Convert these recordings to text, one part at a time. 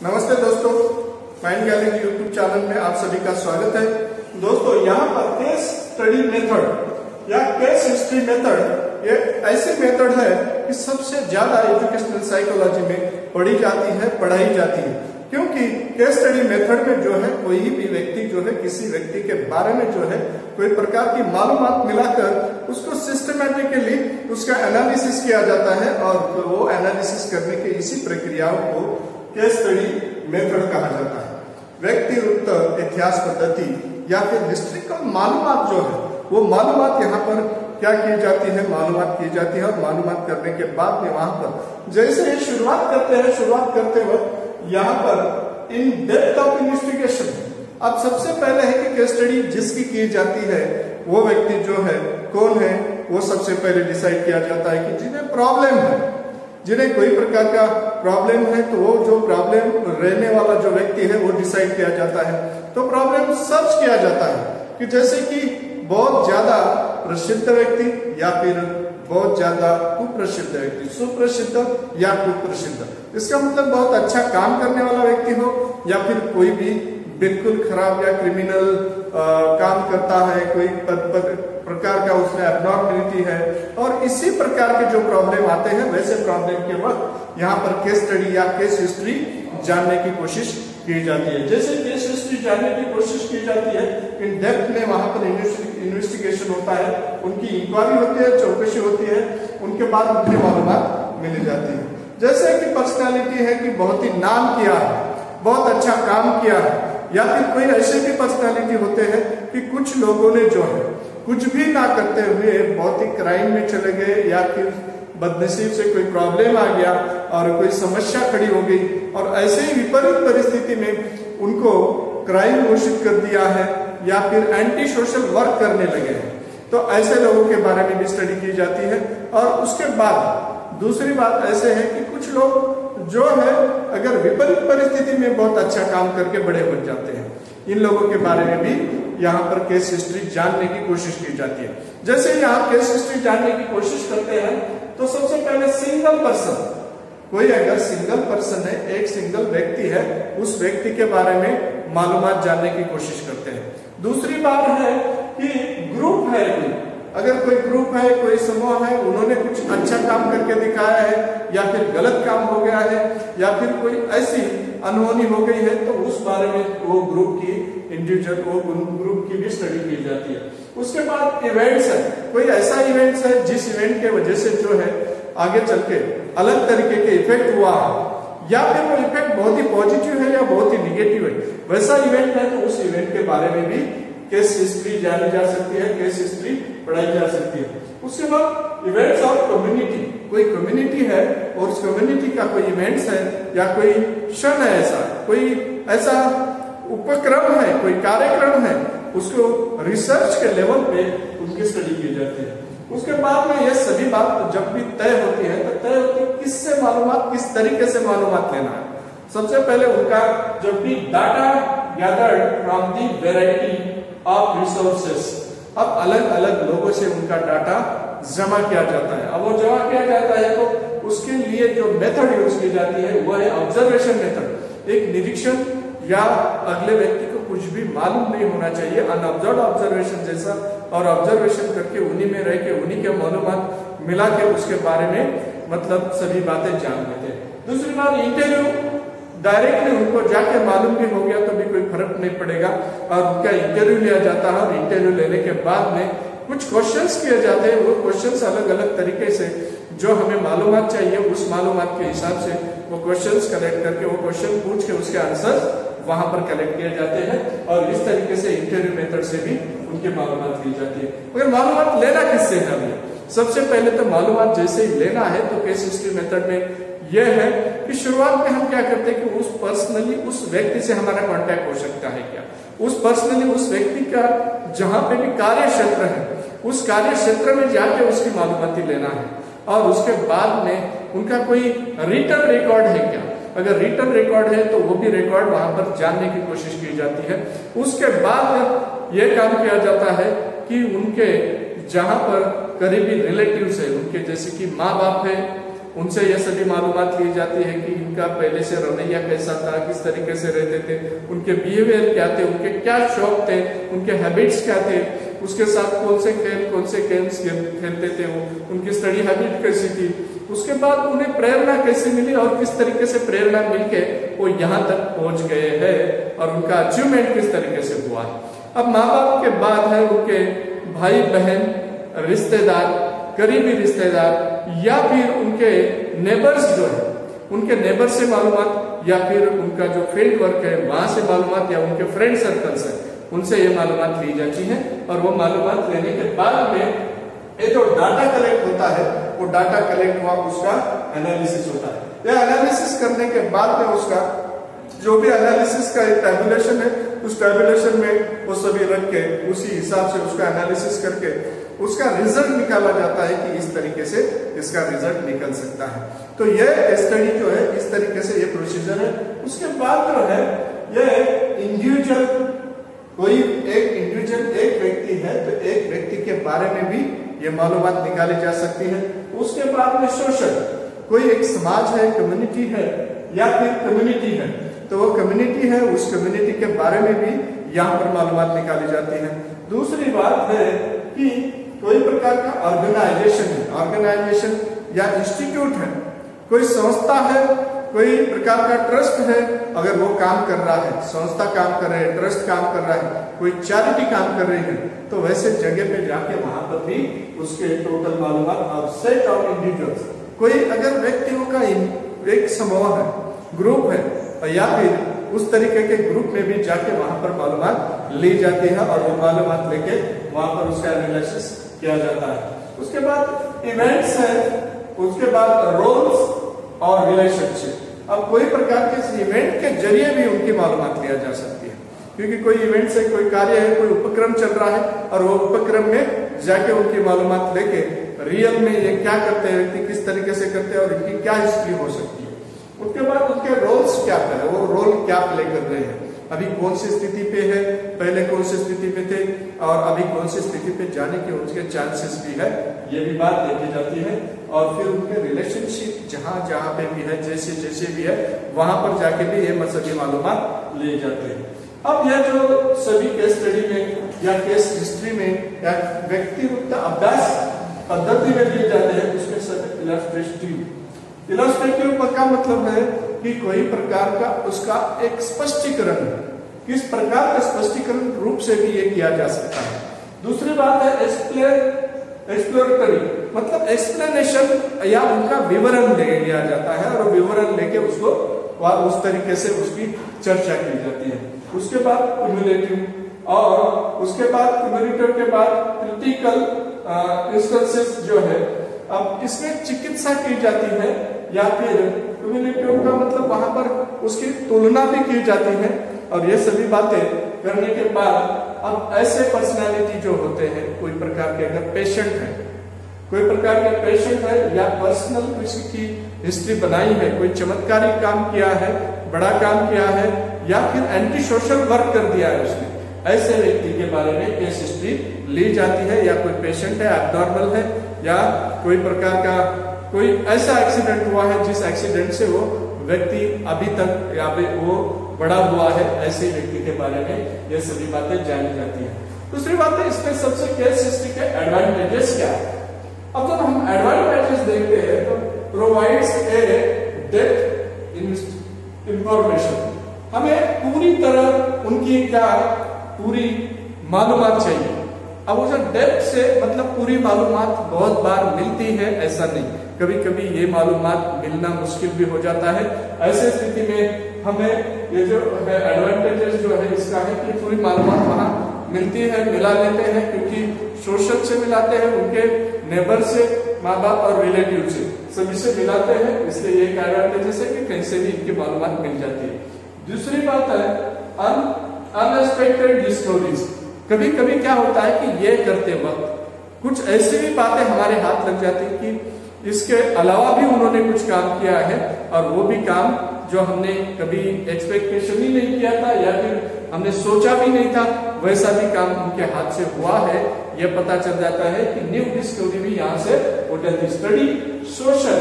नमस्ते दोस्तों, mind gallery YouTube channel में आप सभी का स्वागत है। दोस्तों, यहाँ पर केस स्टडी मेथड या केस हिस्ट्री मेथड ये ऐसी मेथड है कि सबसे ज्यादा एजुकेशनल साइकोलॉजी में पढ़ी जाती है, पढ़ाई जाती है। क्योंकि केस स्टडी मेथड में जो है कोई भी व्यक्ति जो है किसी व्यक्ति के बारे में जो है कोई प्रकार की मालूमात मिलाकर उसको सिस्टमैटिकली उसका एनालिसिस किया जाता है और वो एनालिसिस करने की इसी प्रक्रियाओं को केस स्टडी मेथड कहा जाता है। व्यक्तिगत इतिहास पद्धति या फिर हिस्ट्रिकल मालूमात जो है वो मालूमात यहाँ पर क्या की जाती है, मालूमात की जाती है और मालूमात करने के बाद में वहां पर जैसे ही शुरुआत करते वक्त यहाँ पर इन डेप्थ ऑफ इन्वेस्टिगेशन। अब सबसे पहले है कि केस स्टडी जिसकी की जाती है वो व्यक्ति जो है कौन है, वो सबसे पहले डिसाइड किया जाता है कि जिन्हें प्रॉब्लम है, जिन्हें कोई प्रकार का प्रॉब्लम है तो वो जो प्रॉब्लम रहने वाला जो व्यक्ति है वो डिसाइड किया जाता है। तो प्रॉब्लम सर्च किया जाता है कि जैसे कि बहुत ज्यादा प्रसिद्ध व्यक्ति या फिर बहुत ज्यादा कुप्रसिद्ध व्यक्ति, सुप्रसिद्ध या कुप्रसिद्ध। इसका मतलब बहुत अच्छा काम करने वाला व्यक्ति हो या फिर कोई भी बिल्कुल खराब या क्रिमिनल काम करता है, कोई प्रकार का उसमें एब्नॉर्मलिटी है। और इसी प्रकार के जो प्रॉब्लम आते हैं वैसे प्रॉब्लम के वक्त यहाँ पर केस स्टडी या केस हिस्ट्री जानने की कोशिश की जाती है। जैसे केस हिस्ट्री जानने की कोशिश की जाती है, इन डेप्थ में वहां पर इन्वेस्टिगेशन होता है, उनकी इंक्वायरी होती है, चौकसी होती है, उनके बाद उनकी मालूमात मिल जाती है। जैसे कि पर्सनालिटी है कि बहुत ही नाम किया है, बहुत अच्छा काम किया है, या फिर कोई ऐसे भी पर्सनालिटी होते हैं कि कुछ लोगों ने जो है कुछ भी ना करते हुए बहुत ही क्राइम में चले गए या फिर बदनसीब से कोई प्रॉब्लम आ गया और कोई समस्या खड़ी हो गई और ऐसे ही विपरीत परिस्थिति में उनको क्राइम घोषित कर दिया है या फिर एंटी सोशल वर्क करने लगे हैं। तो ऐसे लोगों के बारे में भी स्टडी की जाती है। और उसके बाद दूसरी बात ऐसे है कि कुछ लोग जो है अगर विपरीत परिस्थिति में बहुत अच्छा काम करके बड़े बन जाते हैं, इन लोगों के बारे में भी यहाँ पर केस हिस्ट्री जानने की कोशिश की जाती है। जैसे यहाँ केस हिस्ट्री जानने की कोशिश करते हैं तो सबसे पहले सिंगल पर्सन, कोई अगर सिंगल पर्सन है, एक सिंगल व्यक्ति है, उस व्यक्ति के बारे में मालूमात जानने की कोशिश करते हैं। दूसरी बात है कि ग्रुप है, अगर कोई ग्रुप है, कोई समूह है, उन्होंने कुछ अच्छा काम करके दिखाया है या फिर गलत काम हो गया है या फिर कोई ऐसी अनहोनी हो गई है तो उस बारे में वो ग्रुप की इंडिविजुअल वो ग्रुप की भी स्टडी की जाती है। उसके बाद इवेंट्स है, कोई ऐसा इवेंट्स है जिस इवेंट के वजह से जो है आगे चल के अलग तरीके के इफेक्ट हुआ है या फिर वो इफेक्ट बहुत ही पॉजिटिव है या बहुत ही निगेटिव है, वैसा इवेंट है तो उस इवेंट के बारे में भी केस हिस्ट्री जानी जा सकती है, केस हिस्ट्री पढ़ाई जा सकती है। उसके बाद इवेंट्स ऑफ कम्युनिटी, कोई कम्युनिटी है और उस कम्युनिटी का कोई इवेंट्स है या कोई क्षण है, ऐसा कोई ऐसा उपक्रम है, कोई कार्यक्रम है, उसको रिसर्च के लेवल पे उनकी स्टडी की जाती है। उसके बाद में ये सभी बात जब भी तय होती है तो तय होती है किससे मालूमात, किस तरीके से मालूमात लेना है। सबसे पहले उनका जब भी data gathered from the variety of resources, अब अलग अलग लोगों से उनका डाटा जमा किया जाता है। अब वो जमा किया जाता है तो उसके लिए जो मेथड यूज की जाती है वो है ऑब्जर्वेशन मेथड। एक निरीक्षण या अगले व्यक्ति को कुछ भी मालूम नहीं होना चाहिए, अनऑब्जर्व्ड ऑब्जर्वेशन जैसा, और ऑब्जर्वेशन करके उन्हीं में रह के उन्हीं के मालूमात मिला के उसके बारे में मतलब सभी बातें जान लेते हैं। दूसरी बात, इंटरव्यू, डायरेक्टली उनको जाके मालूम भी हो गया तो भी कोई फर्क नहीं पड़ेगा और उनका इंटरव्यू लिया जाता है और इंटरव्यू लेने के बाद में कुछ क्वेश्चंस किए जाते हैं। वो क्वेश्चंस अलग अलग तरीके से जो हमें मालूमात चाहिए उस मालूमात के हिसाब से वो क्वेश्चंस कलेक्ट करके वो क्वेश्चन पूछ के उसके आंसर वहां पर कलेक्ट किए जाते हैं और इस तरीके से इंटरव्यू मेथड से भी उनकी मालूमात ली जाती है। मगर मालूमात लेना किससे है? सबसे पहले तो मालूमात जैसे ही लेना है तो केस हिस्ट्री मेथड में यह है कि शुरुआत में हम क्या करते हैं कि उस पर्सनली उस व्यक्ति से हमारा कांटेक्ट हो सकता है क्या, उस पर्सनली उस व्यक्ति का जहां पे भी कार्य क्षेत्र है उस कार्य क्षेत्र में जाके उसकी मालूमाती लेना है और उसके बाद में उनका कोई रिटर्न रिकॉर्ड है क्या, अगर रिटर्न रिकॉर्ड है तो वो भी रिकॉर्ड वहां पर जानने की कोशिश की जाती है। उसके बाद यह काम किया जाता है कि उनके जहां पर करीबी रिलेटिव्स है, उनके जैसे कि माँ बाप है उनसे ये सभी मालूमात ली जाती है कि इनका पहले से रवैया कैसा था, किस तरीके से रहते थे, उनके बिहेवियर क्या थे, उनके क्या शौक थे, उनके हैबिट्स क्या थे, उसके साथ कौन से खेल, कौन से गेम्स खेलते थे वो, उनकी स्टडी हैबिट कैसी थी, उसके बाद उन्हें प्रेरणा कैसे मिली और किस तरीके से प्रेरणा मिलके वो यहाँ तक पहुंच गए हैं और उनका अचीवमेंट किस तरीके से हुआ है। अब माँ बाप के बाद है उनके भाई बहन, रिश्तेदार, करीबी रिश्तेदार या फिर उनके नेबर्स जो है, उनके नेबर से मालूमात या फिर उनका जो फील्ड वर्क है वहां से मालूमात या उनके फ्रेंड सर्कल्स है उनसे ये मालूमात ली जाती है। और वो मालूमात लेने के बाद में ये जो डाटा कलेक्ट होता है वो डाटा कलेक्ट हुआ, उसका एनालिसिस होता है। ये एनालिसिस करने के बाद में उसका जो भी एनालिसिस का एक टैबुलेशन है उस टैबुलेशन में वो सभी रख के उसी हिसाब से उसका एनालिसिस करके उसका रिजल्ट निकाला जाता है कि इस तरीके से इसका रिजल्ट निकल सकता है। तो ये स्टडी जो है इस तरीके से ये प्रोसीजर है। उसके बाद जो है ये इंडिविजुअल, कोई एक व्यक्ति है तो एक व्यक्ति के बारे में भी ये मालूमात निकाली जा सकती है। उसके बाद में सोशल, कोई एक समाज है, कम्युनिटी है या फिर कम्युनिटी है तो वो कम्युनिटी है, उस कम्युनिटी के बारे में भी यहाँ पर मालूमात निकाली जाती है। दूसरी बात है कि कोई प्रकार का ऑर्गेनाइजेशन है, ऑर्गेनाइजेशन या इंस्टीट्यूट है, कोई संस्था है, कोई प्रकार का ट्रस्ट है, अगर वो काम कर रहा है, संस्था काम कर रहे हैं, ट्रस्ट काम कर रहा है, कोई चैरिटी काम कर रही है, तो वैसे जगह पे जाके वहां पर भी उसके टोटल मालूमात और सेट ऑफ इंडिविजुअल्स, कोई अगर व्यक्तियों का एक समूह है, ग्रुप है या फिर उस तरीके के ग्रुप में भी जाके वहां पर मालूमात ली जाती है और वो मालूमात लेके वहां पर उसका एनालिसिस किया जाता है। उसके बाद इवेंट्स है, उसके बाद रोल्स और रिलेशनशिप। अब कोई प्रकार के इवेंट के जरिए भी उनकी मालूमात लिया जा सकती है, क्योंकि कोई इवेंट से कोई कार्य है, कोई उपक्रम चल रहा है और वो उपक्रम में जाके उनकी मालूमात लेके रियल में ये क्या करते हैं, व्यक्ति किस तरीके से करते हैं और इनकी क्या हिस्ट्री हो सकती है। उसके बाद उनके रोल्स क्या है, वो रोल क्या प्ले कर रहे हैं, अभी कौन सी स्थिति पे है, पहले कौन सी स्थिति पे थे और अभी कौन सी स्थिति पे जाने के उनके चांसेस भी है, ये भी बात देखी जाती है। और फिर उनके रिलेशनशिप जहां जहां पे भी है, जैसे जैसे भी है, वहां पर जाके भी ये सभी मालूमात लिए जाते हैं। अब यह जो सभी केस स्टडी में या केस हिस्ट्री में या व्यक्तिगत अभ्यास पद्धति में लिए जाते हैं, उसमें सब इलस्ट्रेटिव का मतलब है कि कोई प्रकार का उसका एक स्पष्टीकरण, किस प्रकार का स्पष्टीकरण रूप से भी ये किया जा सकता है। दूसरी बात है एक्सप्लोरेटरी, मतलब एक्सप्लेनेशन या उनका विवरण ले लिया जाता है और विवरण लेके उसको उस तरीके से उसकी चर्चा की जाती है। उसके बाद क्यूमुलेटिव और उसके बाद क्यूमुलेटिव के बाद क्रिटिकल इंस्टेंसेस जो है, अब इसमें चिकित्सा की जाती है या फिर क्यूमुलेटिव का मतलब वहां पर उसकी तुलना भी की जाती है। और ये सभी बातें करने के बाद अब ऐसे पर्सनालिटी जो होते हैं, कोई प्रकार के अगर पेशेंट है, कोई प्रकार के पेशेंट है या पर्सनल किसी की हिस्ट्री बनाई है, कोई चमत्कारी काम किया है, बड़ा काम किया है या फिर एंटी सोशल वर्क कर दिया है उसने, ऐसे व्यक्ति के बारे में केस हिस्ट्री ली जाती है। या कोई पेशेंट है, एब्नॉर्मल है या कोई प्रकार का कोई ऐसा एक्सीडेंट हुआ है जिस एक्सीडेंट से वो व्यक्ति अभी तक या वो बड़ा हुआ है, ऐसे व्यक्ति के बारे में ये सभी बातें जानी जाती है। दूसरी बात है इसमें सबसे केस हिस्ट्री के एडवांटेजेस क्या है। अब जब हम एडवांटेजेस देखते हैं तो प्रोवाइड्स ए डेप्थ इंफॉर्मेशन, हमें पूरी तरह उनकी क्या पूरी मालूमात चाहिए। अब उसे डेप्थ से मतलब पूरी मालूमात बहुत बार मिलती है ऐसा नहीं, कभी कभी ये मालूमात मिलना मुश्किल भी हो जाता है। ऐसे स्थिति में हमें ये जो है एडवांटेजेस जो है इसका है कि पूरी मालूमात वहां मिलती है, मिला लेते हैं, क्योंकि सोशल से मिलाते हैं, उनके नेबर से, माँ बाप और रिलेटिव से सभी से मिलाते हैं, इसलिए ये एडवांटेजेस है कि कहीं से भी इनकी मालूमात मिल जाती है। दूसरी बात है अनएक्सपेक्टेड डिस्कवरीज। कभी कभी क्या होता है कि ये करते वक्त कुछ ऐसी भी बातें हमारे हाथ लग जाती है कि इसके अलावा भी उन्होंने कुछ काम किया है और वो भी काम जो हमने कभी एक्सपेक्टेशन ही नहीं किया था या फिर हमने सोचा भी नहीं था, वैसा भी काम उनके हाथ से हुआ है, यह पता चल जाता है कि न्यू डिस्कवरी भी यहाँ से हो जाती है। स्टडी सोशल,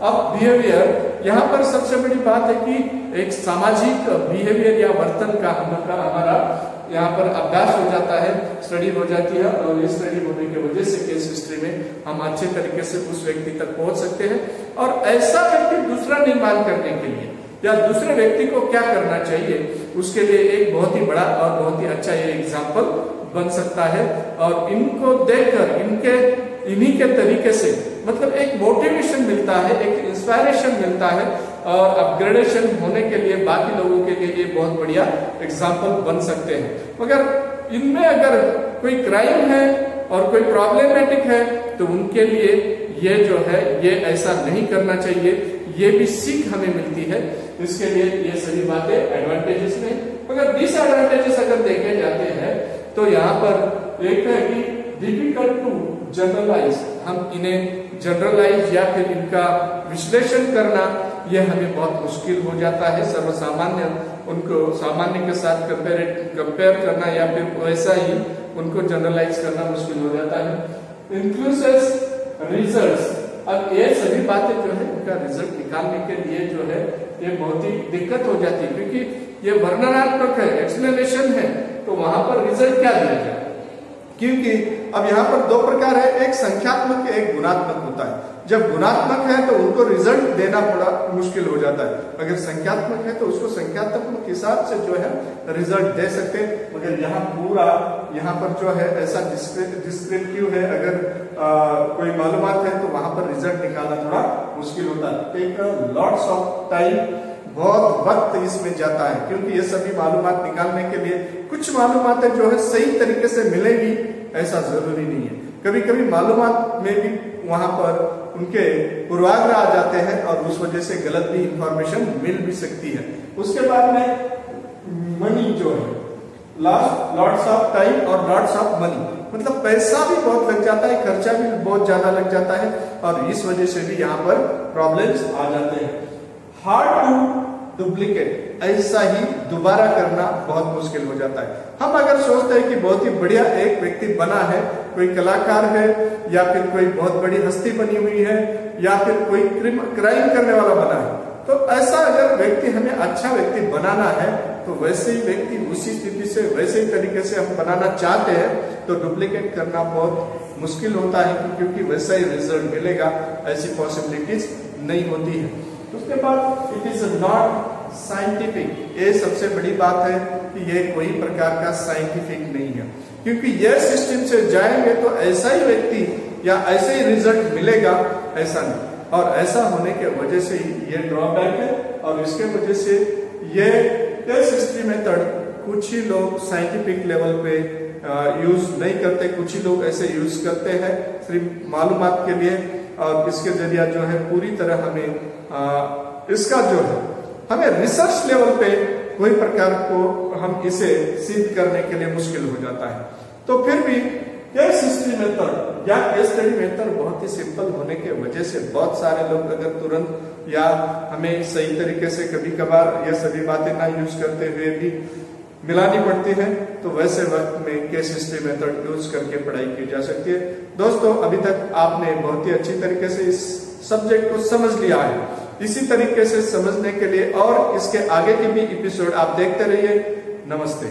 ऑफ बिहेवियर, यहाँ पर सबसे बड़ी बात है कि एक सामाजिक बिहेवियर या वर्तन का हमारा यहाँ पर अभ्यास हो जाता है, स्टडी हो जाती है, और ये स्टडी होने की वजह से केस हिस्ट्री में हम अच्छे तरीके से उस व्यक्ति तक पहुंच सकते हैं। और ऐसा व्यक्ति दूसरा निर्माण करने के लिए या दूसरे व्यक्ति को क्या करना चाहिए, उसके लिए एक बहुत ही बड़ा और बहुत ही अच्छा ये एग्जाम्पल बन सकता है। और इनको देखकर इन्हीं के तरीके से मतलब एक मोटिवेशन मिलता है, एक इंस्पायरेशन मिलता है, और अपग्रेडेशन होने के लिए बाकी लोगों के लिए ये बहुत बढ़िया एग्जाम्पल बन सकते हैं। मगर इनमें अगर कोई क्राइम है और कोई प्रॉब्लमेटिक है तो उनके लिए ये जो है ये ऐसा नहीं करना चाहिए, ये भी सीख हमें मिलती है। इसके लिए ये सभी बातें एडवांटेजेस में, मगर डिसएडवांटेजेस अगर देखे जाते हैं तो यहाँ पर एक है कि डिफिकल्ट टू जनरलाइज, हम इन्हें जनरलाइज या फिर इनका विश्लेषण करना ये हमें बहुत मुश्किल हो जाता है। सर्वसामान्य उनको सामान्य के साथ कंपेयर करना या फिर वैसा ही उनको जनरलाइज करना मुश्किल हो जाता है। इंक्लूसिव रिजल्ट्स, अब ये सभी बातें जो है उनका रिजल्ट निकालने के लिए जो है ये बहुत ही दिक्कत हो जाती है, क्योंकि ये वर्णनात्मक है, एक्सप्लेनेशन है, तो वहां पर रिजल्ट क्या दिया जाए। क्योंकि अब यहाँ पर दो प्रकार है, एक संख्यात्मक एक गुणात्मक होता है। जब गुणात्मक है तो उनको रिजल्ट देना बड़ा मुश्किल हो जाता है, अगर संख्यात्मक है तो उसको संख्यात्मक हिसाब से जो है रिजल्ट दे सकते हैं। मगर यहाँ पूरा यहाँ पर जो है ऐसा डिस्क्रिप्टिव है, अगर कोई मालूमात है तो वहां पर रिजल्ट निकालना थोड़ा मुश्किल होता है। टेक लॉट्स ऑफ टाइम, बहुत वक्त इसमें जाता है, क्योंकि ये सभी मालूमात निकालने के लिए कुछ मालूमात जो है सही तरीके से मिलेगी ऐसा जरूरी नहीं है। कभी कभी मालूमात में भी वहां पर उनके पूर्वाग्रह आ जाते हैं और उस वजह से गलत भी इंफॉर्मेशन मिल भी सकती है। उसके बाद में मनी जो है, लॉट्स ऑफ टाइम और लॉट्स ऑफ मनी, मतलब पैसा भी बहुत लग जाता है, खर्चा भी बहुत ज्यादा लग जाता है, और इस वजह से भी यहाँ पर प्रॉब्लम्स आ जाते हैं। हार्ड टू डुप्लीकेट, ऐसा ही दोबारा करना बहुत मुश्किल हो जाता है। हम अगर सोचते हैं कि बहुत ही बढ़िया एक व्यक्ति बना है, कोई कलाकार है या फिर कोई बहुत बड़ी हस्ती बनी हुई है या फिर कोई क्राइम करने वाला बना है, तो ऐसा अगर व्यक्ति हमें अच्छा व्यक्ति बनाना है तो वैसे ही व्यक्ति उसी स्थिति से वैसे ही तरीके से हम बनाना चाहते हैं तो डुप्लीकेट करना बहुत मुश्किल होता है, क्योंकि वैसा ही रिजल्ट मिलेगा ऐसी पॉसिबिलिटीज नहीं होती है। उसके बाद इट इज नॉट साइंटिफिक, ये सबसे बड़ी बात है कि ये कोई प्रकार का साइंटिफिक नहीं है, क्योंकि ये सिस्टम से जाएंगे तो ऐसा ही व्यक्ति या ऐसे ही रिजल्ट मिलेगा ऐसा नहीं, और ऐसा होने के वजह से ये ड्रॉबैक है। और इसके वजह से ये केस हिस्ट्री मेथड कुछ ही लोग साइंटिफिक लेवल पे यूज नहीं करते, कुछ ही लोग ऐसे यूज करते हैं सिर्फ मालूमात के लिए, और इसके जरिए जो है पूरी तरह हमें इसका जो है हमें रिसर्च लेवल पे कोई प्रकार को हम इसे सिद्ध करने के लिए मुश्किल हो जाता है। तो फिर भी केस हिस्ट्री मेथड या केस स्टडी मेथड बहुत ही सिंपल होने के वजह से बहुत सारे लोग अगर तुरंत या हमें सही तरीके से कभी कभार ये सभी बातें ना यूज करते हुए भी मिलानी पड़ती है, तो वैसे वक्त में केस हिस्ट्री मेथड यूज करके पढ़ाई की जा सकती है। दोस्तों, अभी तक आपने बहुत ही अच्छी तरीके से इस सब्जेक्ट को समझ लिया है। इसी तरीके से समझने के लिए और इसके आगे के भी एपिसोड आप देखते रहिए। नमस्ते।